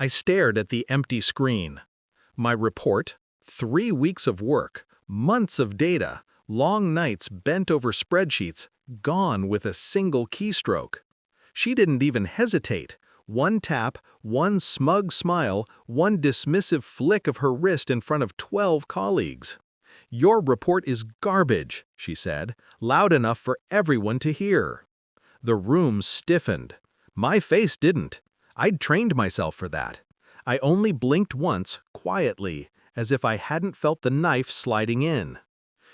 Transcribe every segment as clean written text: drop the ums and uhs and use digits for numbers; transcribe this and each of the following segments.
I stared at the empty screen. My report, 3 weeks of work, months of data, long nights bent over spreadsheets, gone with a single keystroke. She didn't even hesitate. One tap, one smug smile, one dismissive flick of her wrist in front of 12 colleagues. "Your report is garbage," she said, loud enough for everyone to hear. The room stiffened. My face didn't. I'd trained myself for that. I only blinked once, quietly, as if I hadn't felt the knife sliding in.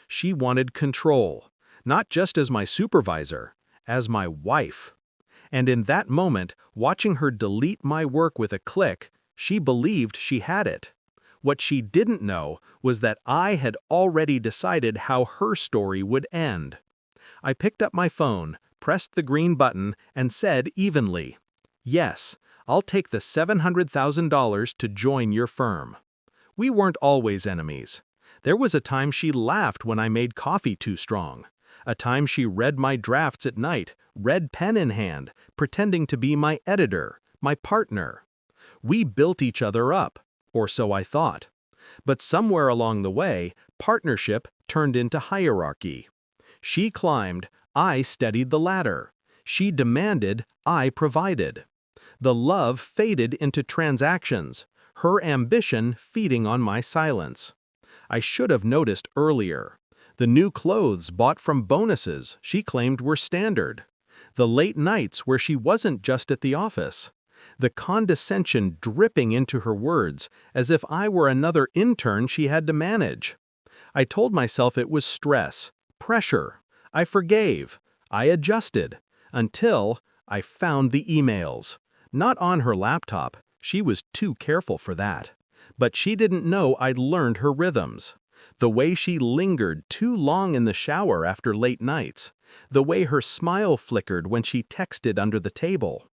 She wanted control, not just as my supervisor, as my wife. And in that moment, watching her delete my work with a click, she believed she had it. What she didn't know was that I had already decided how her story would end. I picked up my phone, pressed the green button, and said evenly, "Yes, I'll take the $700,000 to join your firm." We weren't always enemies. There was a time she laughed when I made coffee too strong. A time she read my drafts at night, red pen in hand, pretending to be my editor, my partner. We built each other up, or so I thought. But somewhere along the way, partnership turned into hierarchy. She climbed, I steadied the ladder. She demanded, I provided. The love faded into transactions, her ambition feeding on my silence. I should have noticed earlier. The new clothes bought from bonuses she claimed were standard. The late nights where she wasn't just at the office. The condescension dripping into her words as if I were another intern she had to manage. I told myself it was stress, pressure. I forgave. I adjusted. Until I found the emails. Not on her laptop. She was too careful for that. But she didn't know I'd learned her rhythms. The way she lingered too long in the shower after late nights. The way her smile flickered when she texted under the table.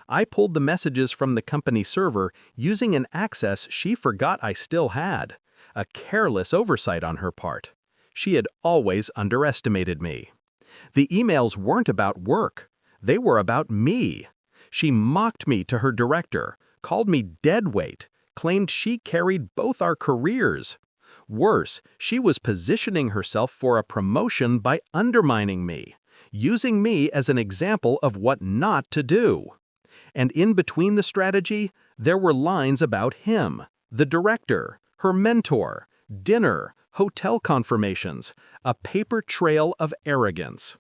I pulled the messages from the company server using an access she forgot I still had. A careless oversight on her part. She had always underestimated me. The emails weren't about work. They were about me. She mocked me to her director, called me deadweight, claimed she carried both our careers. Worse, she was positioning herself for a promotion by undermining me, using me as an example of what not to do. And in between the strategy, there were lines about him, the director, her mentor, dinner, hotel confirmations, a paper trail of arrogance.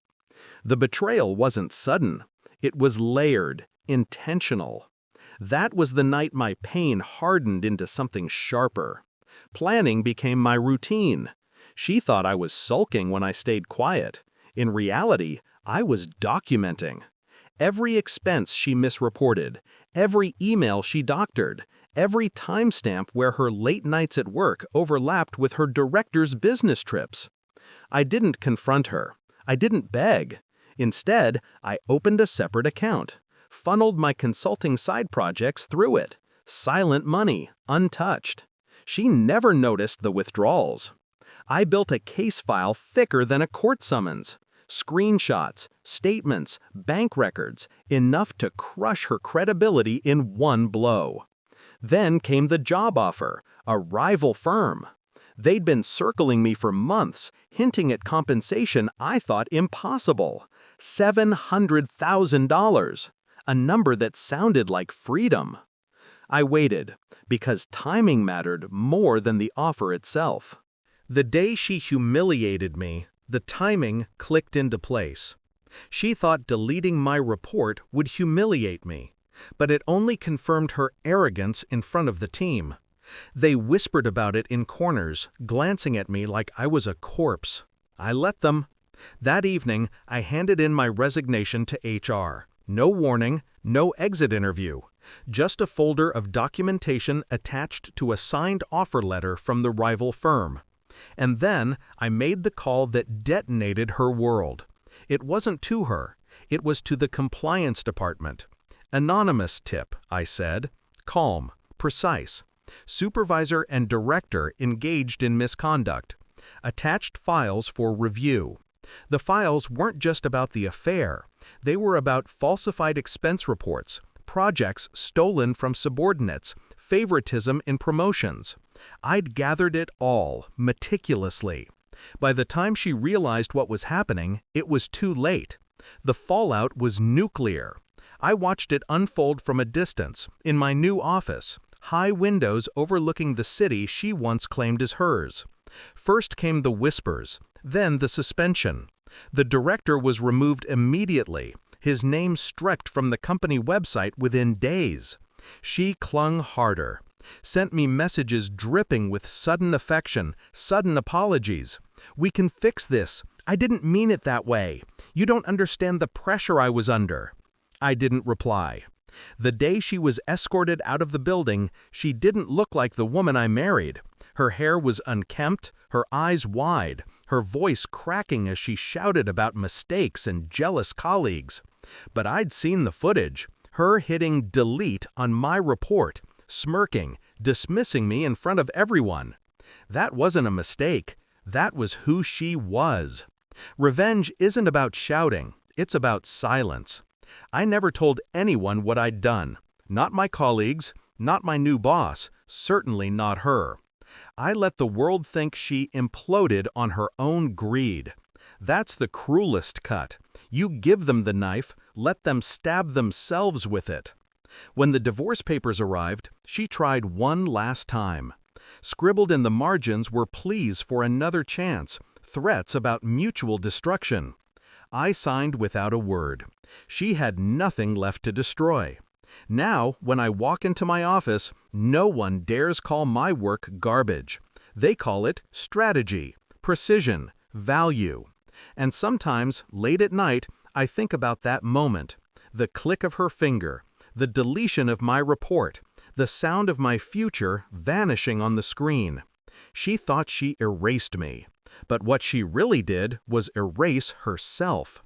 The betrayal wasn't sudden. It was layered, intentional. That was the night my pain hardened into something sharper. Planning became my routine. She thought I was sulking when I stayed quiet. In reality, I was documenting. Every expense she misreported, every email she doctored, every timestamp where her late nights at work overlapped with her director's business trips. I didn't confront her. I didn't beg. Instead, I opened a separate account, funneled my consulting side projects through it. Silent money, untouched. She never noticed the withdrawals. I built a case file thicker than a court summons. Screenshots, statements, bank records, enough to crush her credibility in one blow. Then came the job offer, a rival firm. They'd been circling me for months, hinting at compensation I thought impossible. $700,000, a number that sounded like freedom. I waited, because timing mattered more than the offer itself. The day she humiliated me, the timing clicked into place. She thought deleting my report would humiliate me, but it only confirmed her arrogance in front of the team. They whispered about it in corners, glancing at me like I was a corpse. I let them. That evening, I handed in my resignation to HR. No warning, no exit interview. Just a folder of documentation attached to a signed offer letter from the rival firm. And then I made the call that detonated her world. It wasn't to her. It was to the compliance department. Anonymous tip, I said. Calm, precise. Supervisor and director engaged in misconduct. Attached files for review. The files weren't just about the affair. They were about falsified expense reports, projects stolen from subordinates, favoritism in promotions. I'd gathered it all, meticulously. By the time she realized what was happening, it was too late. The fallout was nuclear. I watched it unfold from a distance, in my new office, high windows overlooking the city she once claimed as hers. First came the whispers, then the suspension. The director was removed immediately, his name struck from the company website within days. She clung harder, sent me messages dripping with sudden affection, sudden apologies. "We can fix this. I didn't mean it that way. You don't understand the pressure I was under." I didn't reply. The day she was escorted out of the building, she didn't look like the woman I married. Her hair was unkempt, her eyes wide, her voice cracking as she shouted about mistakes and jealous colleagues. But I'd seen the footage, her hitting delete on my report, smirking, dismissing me in front of everyone. That wasn't a mistake. That was who she was. Revenge isn't about shouting, it's about silence. I never told anyone what I'd done. Not my colleagues, not my new boss, certainly not her. I let the world think she imploded on her own greed. That's the cruelest cut. You give them the knife, let them stab themselves with it. When the divorce papers arrived, she tried one last time. Scribbled in the margins were pleas for another chance, threats about mutual destruction. I signed without a word. She had nothing left to destroy. Now, when I walk into my office, no one dares call my work garbage. They call it strategy, precision, value. And sometimes, late at night, I think about that moment. The click of her finger, the deletion of my report, the sound of my future vanishing on the screen. She thought she erased me. But what she really did was erase herself.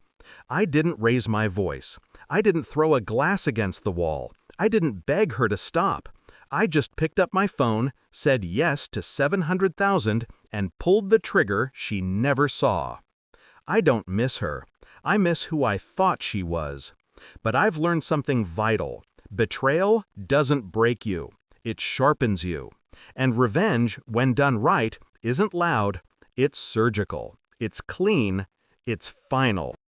I didn't raise my voice. I didn't throw a glass against the wall. I didn't beg her to stop. I just picked up my phone, said yes to 700,000, and pulled the trigger she never saw. I don't miss her. I miss who I thought she was. But I've learned something vital. Betrayal doesn't break you. It sharpens you. And revenge, when done right, isn't loud. It's surgical. It's clean. It's final.